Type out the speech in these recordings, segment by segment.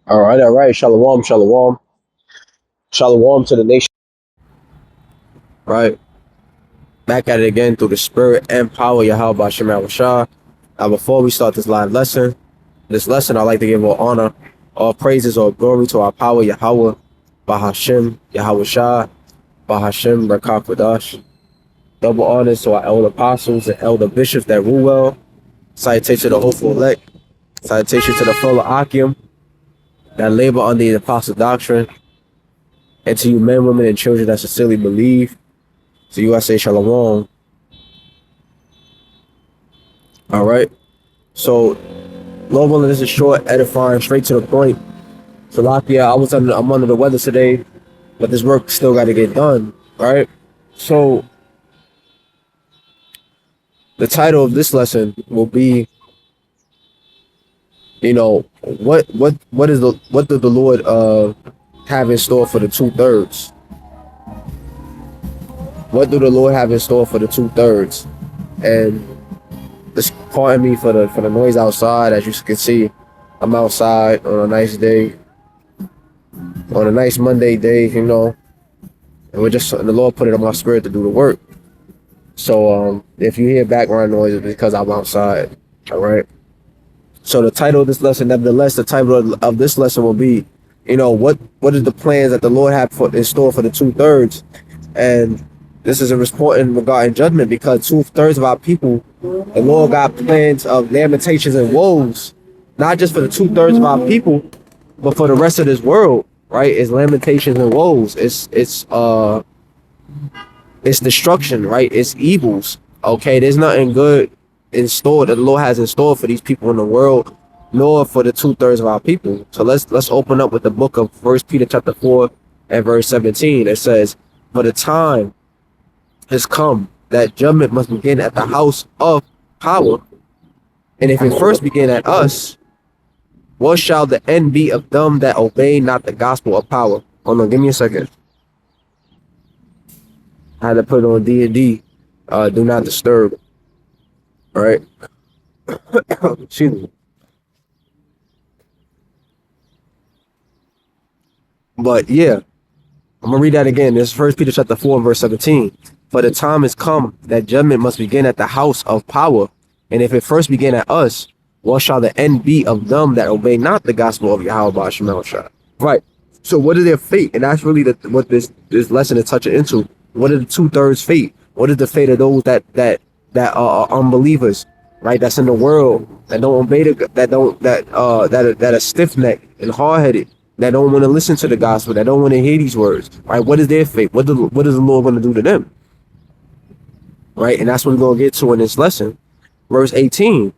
All right, all right. Shalom, shalom, shalom to the nation. Right, back at it again through the spirit and power. Yahweh Hashem Shah. Now, before we start this live lesson, I'd like to give all honor, all praises, all glory to our power Yahweh, Bahashem, Yahweh Shah, Bahashem, Rakakwadash. Double honors to our elder apostles and elder bishops that rule well. Citation to the hopeful elect. Citation to the fellow Akim that labor under the apostle doctrine. And to you men, women, and children that sincerely believe. To you I say shalom. All right. So, Lord willing, this is short, edifying, straight to the point. So, Lakia, I'm under the weather today, but this work still got to get done. Right. So, the title of this lesson will be, what did the Lord have in store for the 2/3? What do the Lord have in store for the 2/3? And just pardon me for the noise outside. As you can see, I'm outside on a nice day, on a nice Monday day, and the Lord put it on my spirit to do the work. So if you hear background noise, it's because I'm outside. All right. So the title of this lesson, nevertheless, the title of this lesson will be, what is the plans that the Lord have in store for the 2/3? And this is a reporting regarding judgment, because 2/3 of our people, the Lord got plans of lamentations and woes, not just for the 2/3 of our people, but for the rest of this world, right? It's lamentations and woes. It's destruction, right? It's evils. Okay, there's nothing good in store that the Lord has in store for these people in the world, nor for the 2/3 of our people. So let's open up with the book of 1 Peter chapter 4 and verse 17. It says, "For the time has come that judgment must begin at the house of power. And if it first begin at us, what shall the end be of them that obey not the gospel of power?" Hold on, give me a second. I had to put on D&D, do not disturb. All right. Excuse me. But yeah, I'm gonna read that again. This is 1 Peter chapter 4 verse 17. "For the time is come that judgment must begin at the house of power. And if it first begin at us, what shall the end be of them that obey not the gospel of Yahweh Shemel Shah?" Right. So what is their fate? And that's really what this lesson is touching into. What is the 2/3 fate? What is the fate of those that are unbelievers, right? That's in the world, that don't obey that are stiff necked and hard headed, that don't want to listen to the gospel, that don't want to hear these words, right? What is their fate? What is the Lord going to do to them? Right, and that's what we're going to get to in this lesson. Verse 18,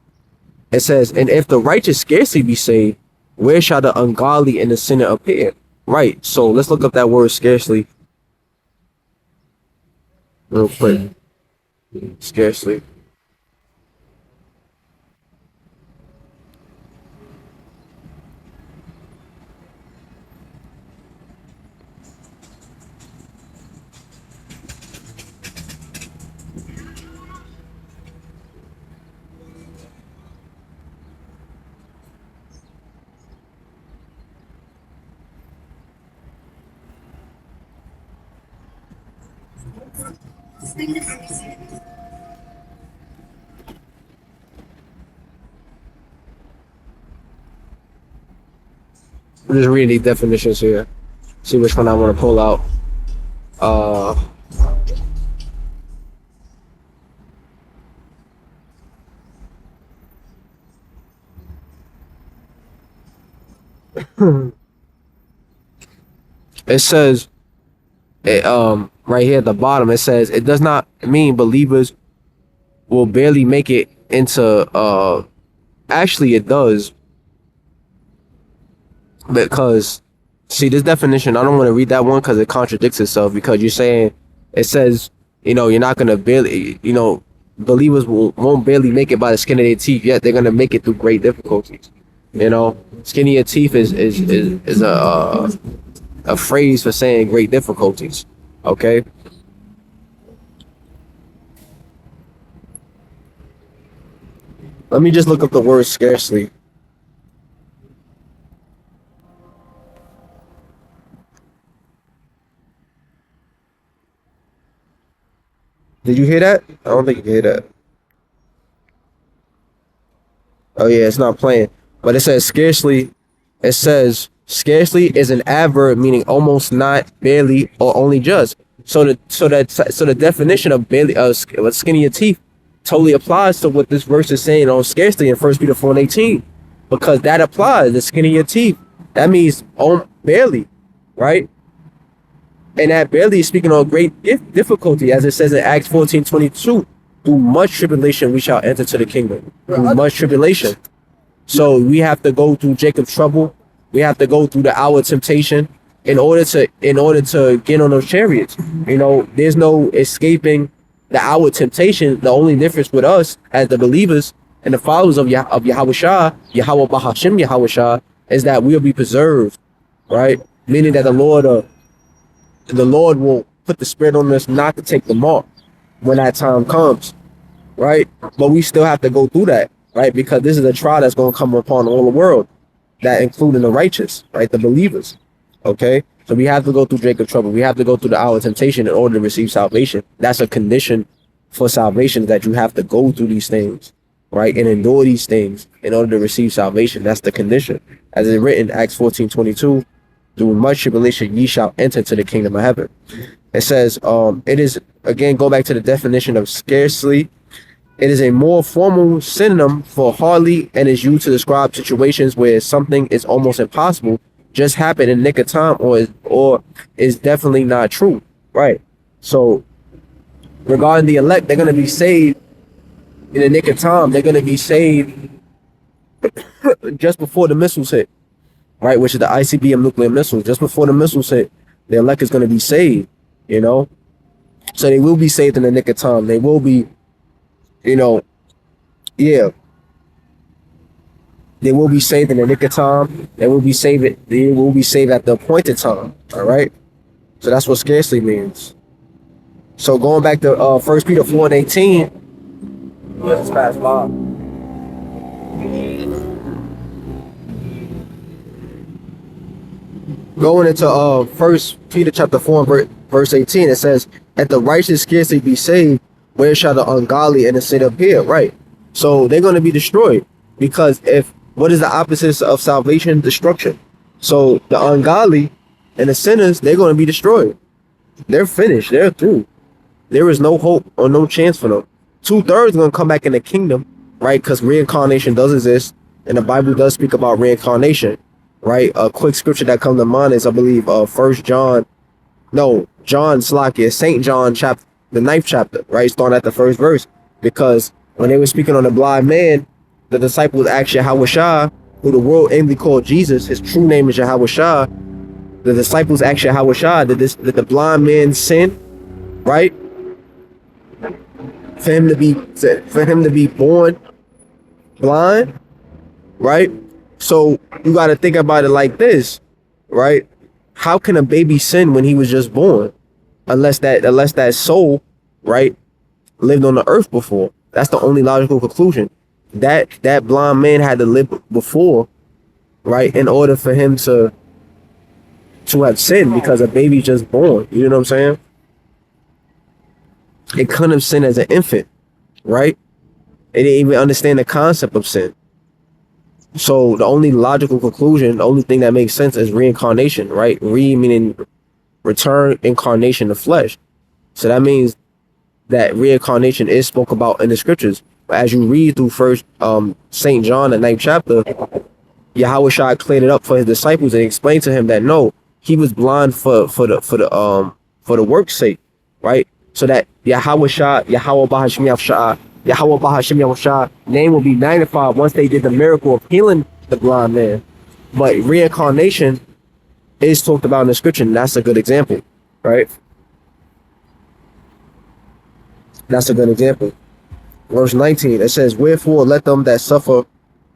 it says, "And if the righteous scarcely be saved, where shall the ungodly and the sinner appear?" Right, so let's look up that word scarcely real quick. Scarcely. I'm just reading these definitions here. See which one I want to pull out. Uh, it says, right here at the bottom, it says, "It does not mean believers will barely make it into, actually it does, because, see, this definition, I don't want to read that one because it contradicts itself, because you're saying, it says, you're not going to barely, believers won't barely make it by the skin of their teeth, yet they're going to make it through great difficulties. Skin of your teeth is a phrase for saying great difficulties. Okay. Let me just look up the word scarcely. Did you hear that? I don't think you can hear that. Oh yeah, it's not playing. But it says scarcely. It says scarcely is an adverb meaning almost, not, barely, or only just. So the definition of barely, skinny of teeth, totally applies to what this verse is saying on scarcely in 1 Peter 4:18, because that applies. The skinny of teeth, that means barely, right? And that barely is speaking on great difficulty, as it says in Acts 14:22. Through much tribulation we shall enter to the kingdom. Through much tribulation. So we have to go through Jacob's trouble. We have to go through the hour of temptation in order to get on those chariots. You know, there's no escaping the hour of temptation. The only difference with us as the believers and the followers of Yahweh Shah, Yahweh Bahashim Yahweh Shah, is that we'll be preserved, right? Meaning that the Lord will put the spirit on us not to take the mark when that time comes, right? But we still have to go through that, right? Because this is a trial that's going to come upon all the world, that including the righteous, right? The believers, okay? So we have to go through Jacob's trouble. We have to go through the hour of temptation in order to receive salvation. That's a condition for salvation, that you have to go through these things, right? And endure these things in order to receive salvation. That's the condition. As it's written, Acts 14:22, through much tribulation ye shall enter to the kingdom of heaven. It says, it is, again, go back to the definition of scarcely. It is a more formal synonym for hardly, and is used to describe situations where something is almost impossible, just happened in the nick of time, or is definitely not true, right? So regarding the elect, they're going to be saved in the nick of time. They're going to be saved just before the missiles hit, right? Which is the ICBM nuclear missiles. Just before the missiles hit, the elect is going to be saved, you know? So they will be saved in the nick of time. They will be, you know, yeah. They will be saved in the nick of time. They will be saved at the appointed time, all right? So that's what scarcely means. So going back to 1 Peter 4:18, let's pass by. Going into 1 Peter chapter 4 verse 18, it says, "If the righteous scarcely be saved, where shall the ungodly and the sinner appear?" Right. So they're going to be destroyed, because what is the opposite of salvation? Destruction. So the ungodly and the sinners, they're going to be destroyed. They're finished. They're through. There is no hope or no chance for them. 2/3 going to come back in the kingdom, right? Because reincarnation does exist, and the Bible does speak about reincarnation, right? A quick scripture that comes to mind is, I believe, St. John chapter, the 9th chapter, right? Starting at the first verse. Because when they were speaking on the blind man, the disciples asked Yahweh Shah, who the world aimly called Jesus, his true name is Yahweh Shah. The disciples asked Yahweh Shah, did the blind man sin, right? For him to be born blind, right? So you got to think about it like this, right? How can a baby sin when he was just born, unless that soul, right, lived on the earth before? That's the only logical conclusion. That blind man had to live before, right, in order for him to have sinned, because a baby's just born. You know what I'm saying? It couldn't have sinned as an infant, right? It didn't even understand the concept of sin. So the only logical conclusion, the only thing that makes sense is reincarnation, right? Re meaning return, incarnation, the flesh. So that means that reincarnation is spoke about in the scriptures. As you read through first St. John, the 9th chapter, Yahweh Shah cleared it up for his disciples and explained to him that no, he was blind for the work's sake, right? So that Yahweh Shah, Yahweh Bahashim Yahweh Shah name will be magnified once they did the miracle of healing the blind man. But reincarnation is talked about in the scripture, and that's a good example, right? That's a good example. Verse 19, it says, "Wherefore let them that suffer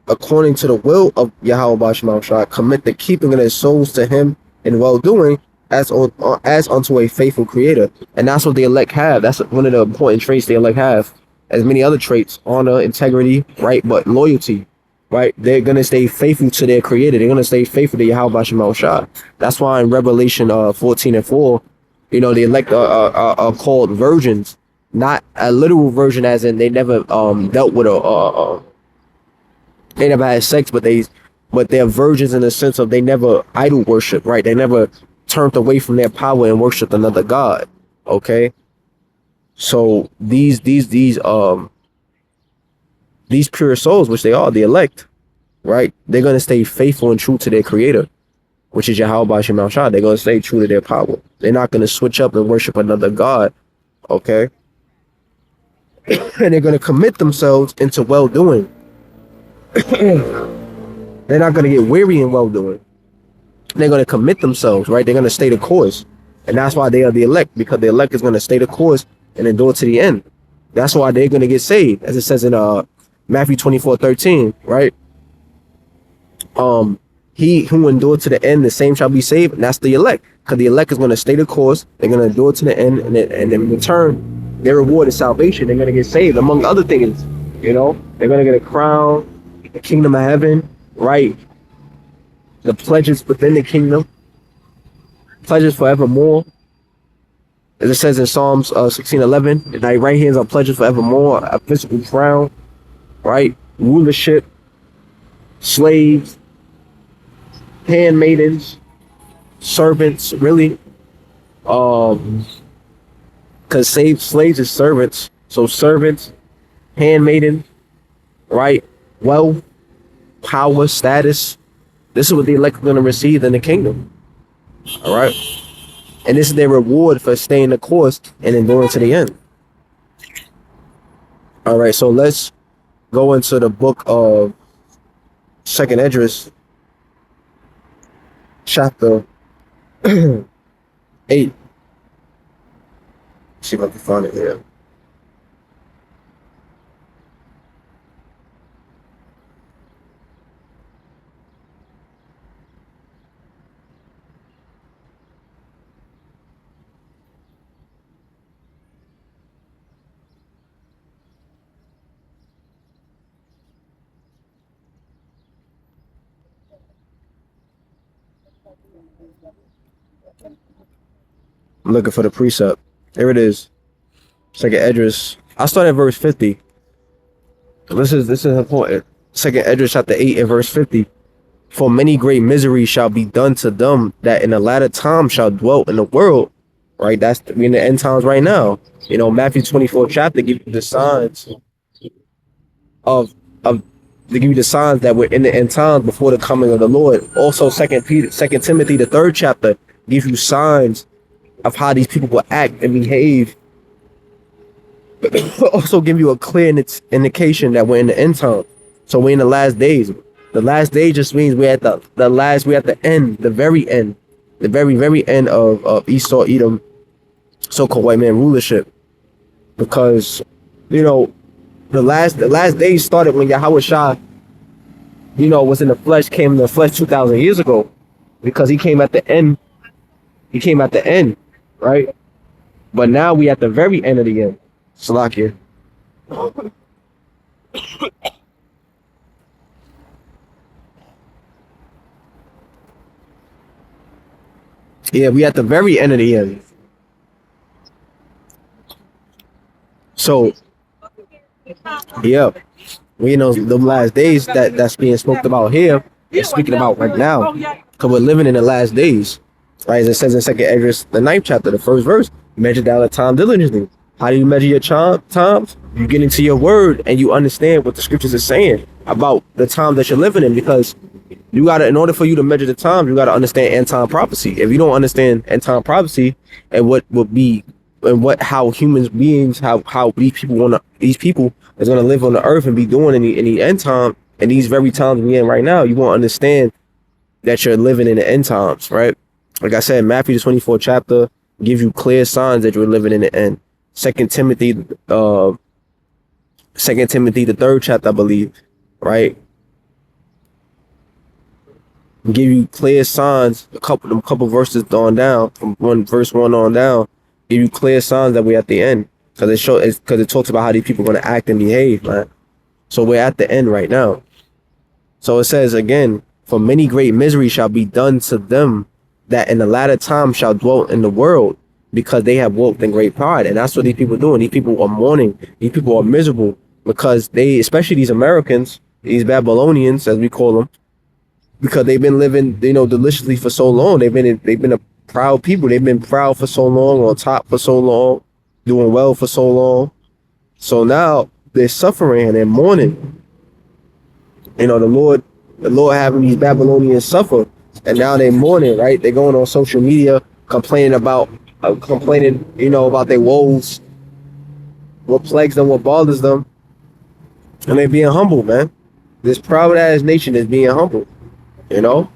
according to the will of Yahweh Bahashim Shah commit the keeping of their souls to him in well-doing, as unto a faithful creator." And that's what the elect have. That's one of the important traits the elect have. As many other traits, honor, integrity, right? But loyalty, right? They're going to stay faithful to their creator. They're going to stay faithful to Yahweh Bahashim Shah. That's why in Revelation 14:4, you know, the elect are called virgins, not a literal version as in they never dealt with they never had sex, but they're virgins in the sense of they never idol worship, right? They never turned away from their power and worshiped another god. Okay, so these pure souls, which they are, the elect, right? They're gonna stay faithful and true to their creator, which is Yahweh Ba'ashem Al. They're gonna stay true to their power. They're not gonna switch up and worship another god. Okay, and they're gonna commit themselves into well doing. They're not gonna get weary in well doing. They're gonna commit themselves, right? They're gonna stay the course, and that's why they are the elect, because the elect is gonna stay the course and endure to the end. That's why they're gonna get saved, as it says in Matthew 24:13, right? He who endured to the end, the same shall be saved, and that's the elect, because the elect is going to stay the course. They're going to endure to the end, and in return, their reward is salvation. They're going to get saved, among other things. You know, they're going to get a crown, the kingdom of heaven, right? The pledges within the kingdom, pledges forevermore. As it says in Psalms 16:11, thy right hands are pledges forevermore, a physical crown, right? Rulership, slaves, handmaidens, servants, really, because slaves is servants, so servants, handmaiden, right? Wealth, power, status. This is what the elect are going to receive in the kingdom. All right, and this is their reward for staying the course and enduring to the end. All right, so let's go into the book of Second Esdras, chapter 8. See if I can find it here. I'm looking for the precept. There it is. Second Esdras. I start at verse 50. This is important. Second Esdras chapter 8 and verse 50. For many great miseries shall be done to them that in the latter time shall dwell in the world. Right? We in the end times right now. You know, Matthew 24 chapter give you the signs of they give you the signs that we're in the end times before the coming of the Lord. Also, Second Timothy, the 3rd chapter, gives you signs of how these people will act and behave. But also give you a clear indication that we're in the end time. So we're in the last days. The last day just means we're at we're at the end, the very end, the very end of Esau, Edom, so-called white man rulership. Because, you know, the last days started when Yahweh Shah, you know, was in the flesh, came in the flesh 2,000 years ago, because he came at the end. He came at the end, right? But now we at the very end of the end. Salakia. Yeah, we at the very end of the end. So, yeah, we know the last days that's being spoken about here. We're speaking about right now, because we're living in the last days, right? As it says in Second Esdras, the 9th chapter, the 1st verse, measure thou the time diligently. How do you measure your times? You get into your word and you understand what the scriptures are saying about the time that you're living in, because you gotta, in order for you to measure the time, you gotta understand end time prophecy. If you don't understand end time prophecy and what will be and how human beings, how these people is gonna live on the earth and be doing in the end time, and these very times we're in right now, you won't understand that you're living in the end times, right? Like I said, Matthew the 24th chapter gives you clear signs that you're living in the end. Second Timothy, the 3rd chapter, I believe, right? Give you clear signs, a couple verses on down, from verse 1 on down, give you clear signs that we're at the end. Because it talks about how these people are going to act and behave, man. So we're at the end right now. So it says again, for many great misery shall be done to them that in the latter time shall dwell in the world. because they have walked in great pride. And that's what these people are doing. These people are mourning. These people are miserable because they, especially these Americans, these Babylonians, as we call them, because they've been living, deliciously for so long. They've been a proud people. They've been proud for so long, on top for so long, doing well for so long. So now they're suffering and they're mourning. The Lord having these Babylonians suffer, and now they're mourning, right? They're going on social media complaining about about their woes, what plagues them, what bothers them, and they're being humble, man. This proud ass nation is being humble, you know,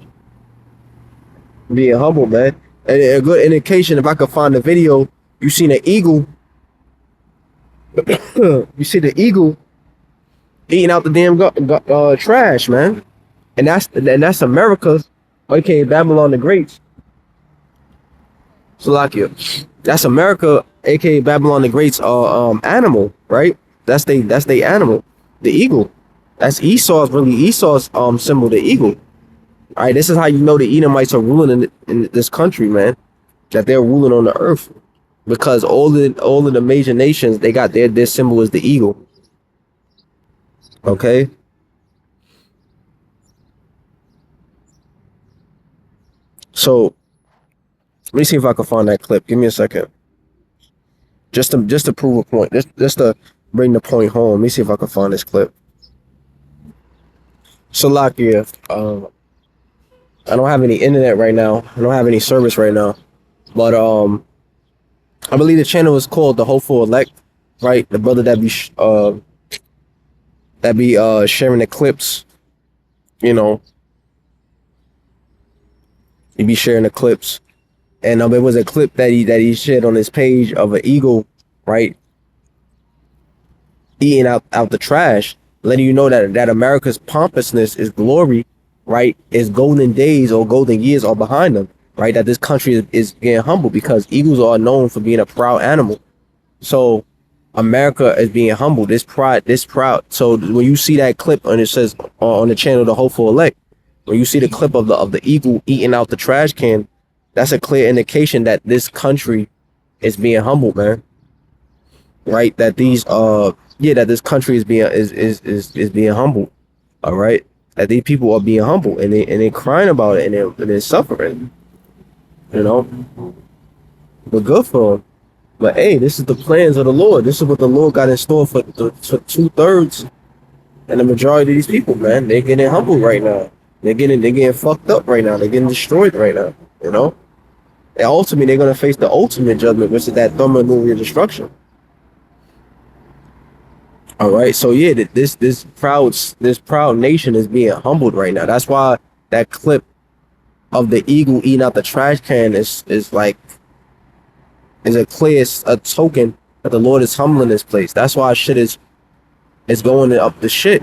being humble, man. And a good indication, if I could find the video, you seen an eagle. You see the eagle eating out the damn trash, man. And that's America, aka Babylon the Great. Salakia. That's America, aka Babylon the Great's animal, right? That's they animal, the eagle. That's Esau's symbol, the eagle. All right, this is how you know the Edomites are ruling in this country, man. That they're ruling on the earth, because all of the major nations, they got their symbol is the eagle. Okay. So let me see if I can find that clip. Give me a second. Just to prove a point. Just to bring the point home. Let me see if I can find this clip. Salakia, I don't have any internet right now. I don't have any service right now. But I believe the channel is called The Hopeful Elect, right? The brother that be sharing the clips, He'd be sharing the clips. And it was a clip that he shared on his page of an eagle, right, eating out the trash, letting you know that America's pompousness is glory, right, is golden days or golden years are behind them, right, that this country is getting humble, because eagles are known for being a proud animal. So America is being humble, this proud. So when you see that clip and it says on the channel The Hopeful Elect, when you see the clip of the eagle eating out the trash can, that's a clear indication that this country is being humble, man. Right? That this country is being humble. All right? That these people are being humble, and they're crying about it, and they're suffering. But good for them. But hey, this is the plans of the Lord. This is what the Lord got in store for 2/3 and the majority of these people, man. They're getting humble right now. They're getting fucked up right now. They're getting destroyed right now. And ultimately, they're gonna face the ultimate judgment, which is that thermonuclear destruction. All right, so yeah, this proud nation is being humbled right now. That's why that clip of the eagle eating out the trash can is a token that the Lord is humbling this place. That's why shit is going up the shit.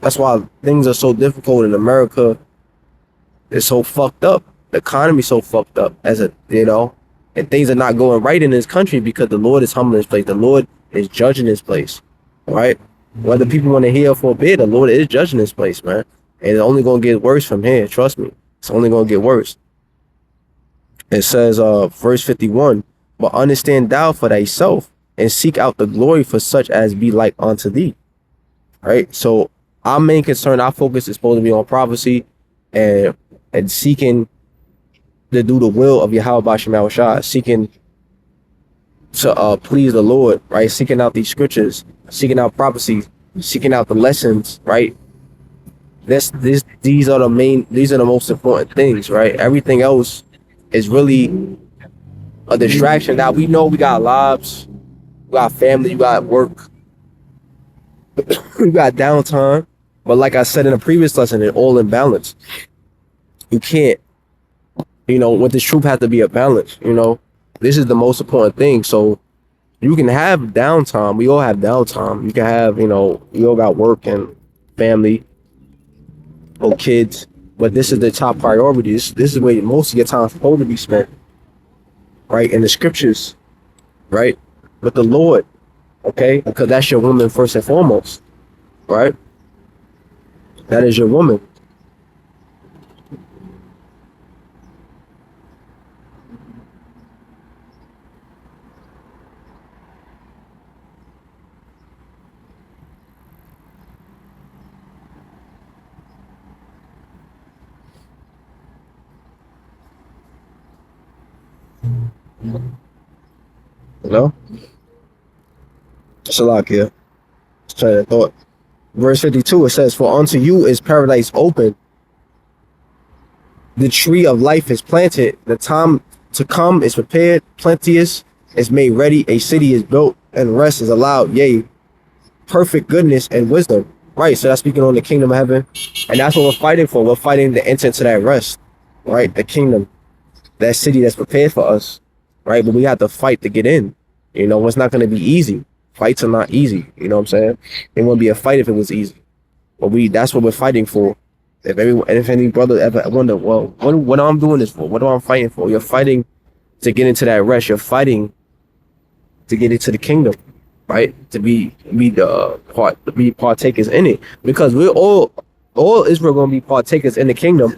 That's why things are so difficult in America. It's so fucked up. The economy's so fucked up and things are not going right in this country because the Lord is humbling this place. The Lord is judging this place, right? Whether people want to hear or forbid, the Lord is judging this place, man. And it's only going to get worse from here. Trust me. It's only going to get worse. It says, verse 51, but understand thou for thyself and seek out the glory for such as be like unto thee. Right? So our main concern, our focus is supposed to be on prophecy and seeking to do the will of Yahweh Bashim Shah, seeking to please the Lord, right? Seeking out these scriptures, seeking out prophecies, seeking out the lessons, right? These are the most important things, right? Everything else is really a distraction. Now we know we got lives, we got family, we got work, we got downtime. But like I said in a previous lesson, it's all in balance. You can't, with this truth has to be a balance, This is the most important thing. So you can have downtime. We all have downtime. You can have, we all got work and family or kids. But this is the top priority. This is where most of your time is supposed to be spent. Right? In the scriptures. Right? With the Lord. Okay? Because that's your woman first and foremost. Right? That is your woman. You know? Salakia. Train of thought. Verse 52, it says, "For unto you is paradise open, the tree of life is planted, the time to come is prepared, plenteous is made ready, a city is built, and rest is allowed, yea, perfect goodness and wisdom." Right, so that's speaking on the kingdom of heaven. And that's what we're fighting for. We're fighting to enter into that rest, right? The kingdom, that city that's prepared for us, right? But we have to fight to get in. You know, it's not going to be easy. Fights are not easy. You know what I'm saying? It wouldn't be a fight if it was easy. But that's what we're fighting for. If any brother ever wonder, well, what I'm doing this for? What am I fighting for? You're fighting to get into that rest. You're fighting to get into the kingdom, right? To be partakers in it, because we're all Israel gonna be partakers in the kingdom,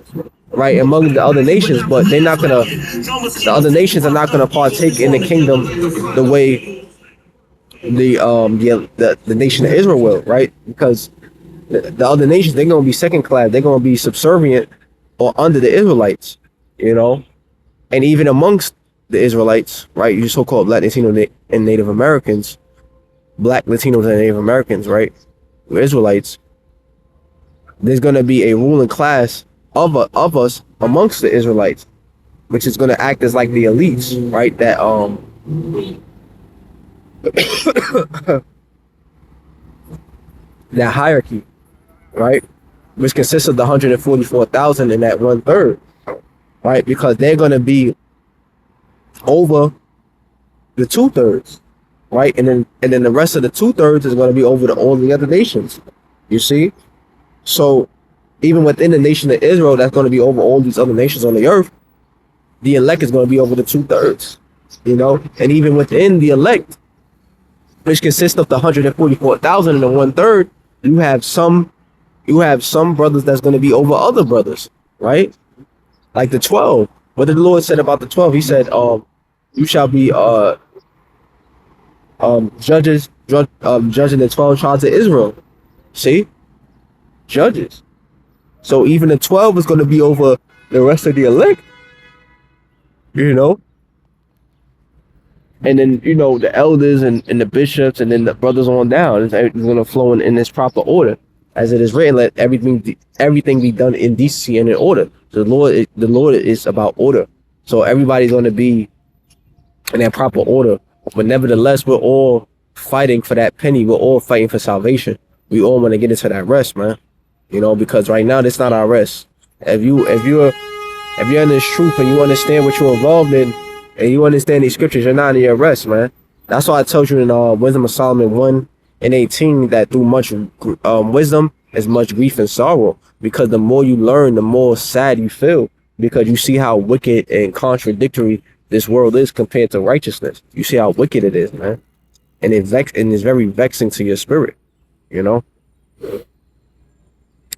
right? Among the other nations, but they're not gonna. The other nations are not gonna partake in the kingdom the way the nation of Israel will, right? Because the other nations, they're gonna be second class. They're gonna be subservient or under the Israelites, you know. And even amongst the Israelites, right? You so-called Black, Latino, and Native Americans, Black, Latinos, and Native Americans, right? We're Israelites. There's gonna be a ruling class of us amongst the Israelites, which is gonna act as like the elites, right? That that hierarchy, right? Which consists of the 144,000 and that 1/3, right? Because they're gonna be over the 2/3, right? And then the rest of the 2/3 is gonna be over all the other nations. You see? So even within the nation of Israel, that's gonna be over all these other nations on the earth, the elect is gonna be over the 2/3. You know, and even within the elect, which consists of the 144,000 and the 1/3, you have some brothers that's going to be over other brothers, right? Like the 12. What did the Lord said about the 12? He said, you shall be judging the 12 tribes of Israel. See? Judges. So even the 12 is going to be over the rest of the elect, you know? And then, you know, the elders and the bishops and then the brothers on down. It's going to flow in this proper order. As it is written, let everything be done in decency and in order. The Lord is about order. So everybody's going to be in that proper order. But nevertheless, we're all fighting for that penny. We're all fighting for salvation. We all want to get into that rest, man. You know, because right now, that's not our rest. If you're in this truth and you understand what you're involved in, and you understand these scriptures, you're not in your rest, man. That's why I told you in Wisdom of Solomon 1:18 that through much wisdom is much grief and sorrow. Because the more you learn, the more sad you feel. Because you see how wicked and contradictory this world is compared to righteousness. You see how wicked it is, man. And it's very vexing to your spirit, you know?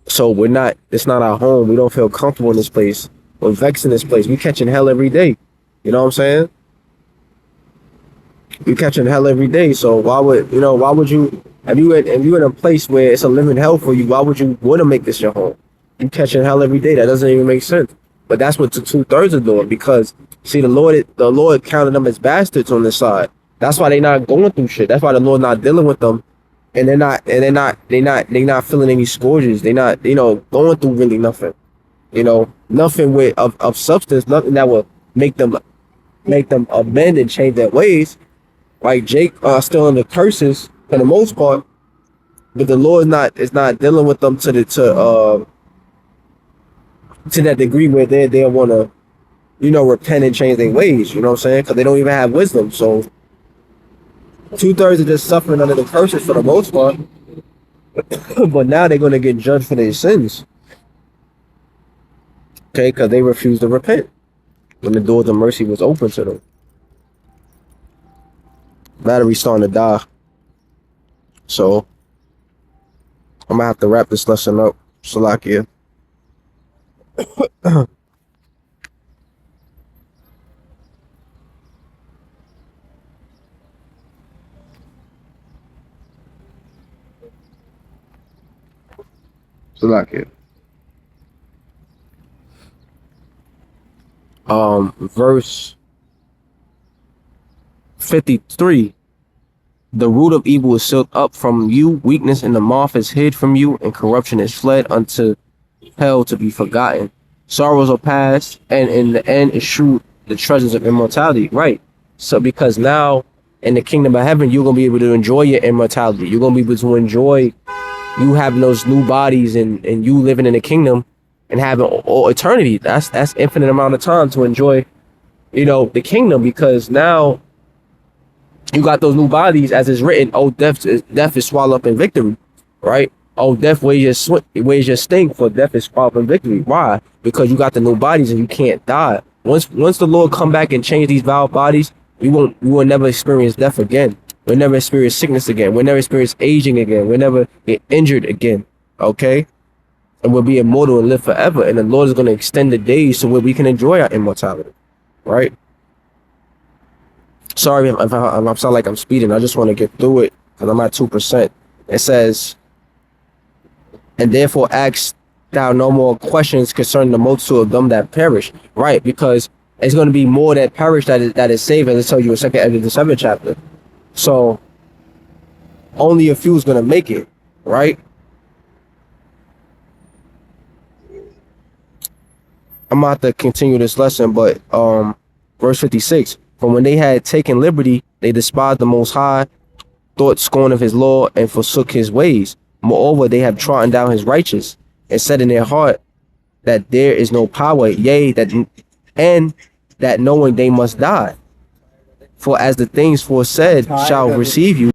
So it's not our home. We don't feel comfortable in this place. We're vexed in this place. We catching hell every day. You know what I'm saying? You catching hell every day. So why would you, if you in a place where it's a living hell for you, why would you want to make this your home? You catching hell every day. That doesn't even make sense. But that's what the 2/3 are doing, because see, the Lord counted them as bastards on this side. That's why they're not going through shit. That's why the Lord not dealing with them, and they're not feeling any scourges. They're not, going through really nothing. Nothing of substance, nothing that will make them amend and change their ways. Like Jake still under curses for the most part, but the Lord is not dealing with them to that degree where they want to, repent and change their ways. You know what I'm saying? Because they don't even have wisdom. So 2/3 are just suffering under the curses for the most part. But now they're going to get judged for their sins. Okay, because they refused to repent when the doors of mercy was open to them. Battery's starting to die. So I'm gonna have to wrap this lesson up. Salakia. Salakia. Verse 53. The root of evil is sealed up from you, weakness and the moth is hid from you, and corruption is fled unto hell to be forgotten. Sorrows are past, and in the end is true the treasures of immortality. Right. So because now in the kingdom of heaven, you're gonna be able to enjoy your immortality. You're gonna be able to enjoy you having those new bodies and you living in the kingdom and having all eternity. That's infinite amount of time to enjoy, the kingdom, because now you got those new bodies, as is written. Oh, death is swallowed up in victory, right? Oh, death weighs your sting, for death is swallowed up in victory. Why? Because you got the new bodies and you can't die. Once the Lord come back and change these vile bodies, we will never experience death again. We'll never experience sickness again. We'll never experience aging again. We'll never get injured again. Okay? And we'll be immortal and live forever. And the Lord is going to extend the days so where we can enjoy our immortality. Right? Sorry if I sound like I'm speeding. I just want to get through it because I'm at 2%. It says, and therefore ask thou no more questions concerning the multitude of them that perish. Right? Because it's going to be more that perish that is saved, as it tells you in 2nd Ezra, the 7th chapter. So only a few is going to make it. Right? I'm about to continue this lesson, but verse 56. For when they had taken liberty, they despised the Most High, thought scorn of his law, and forsook his ways. Moreover, they have trodden down his righteous, and said in their heart that there is no power, yea, that knowing they must die. For as the things foresaid shall receive you,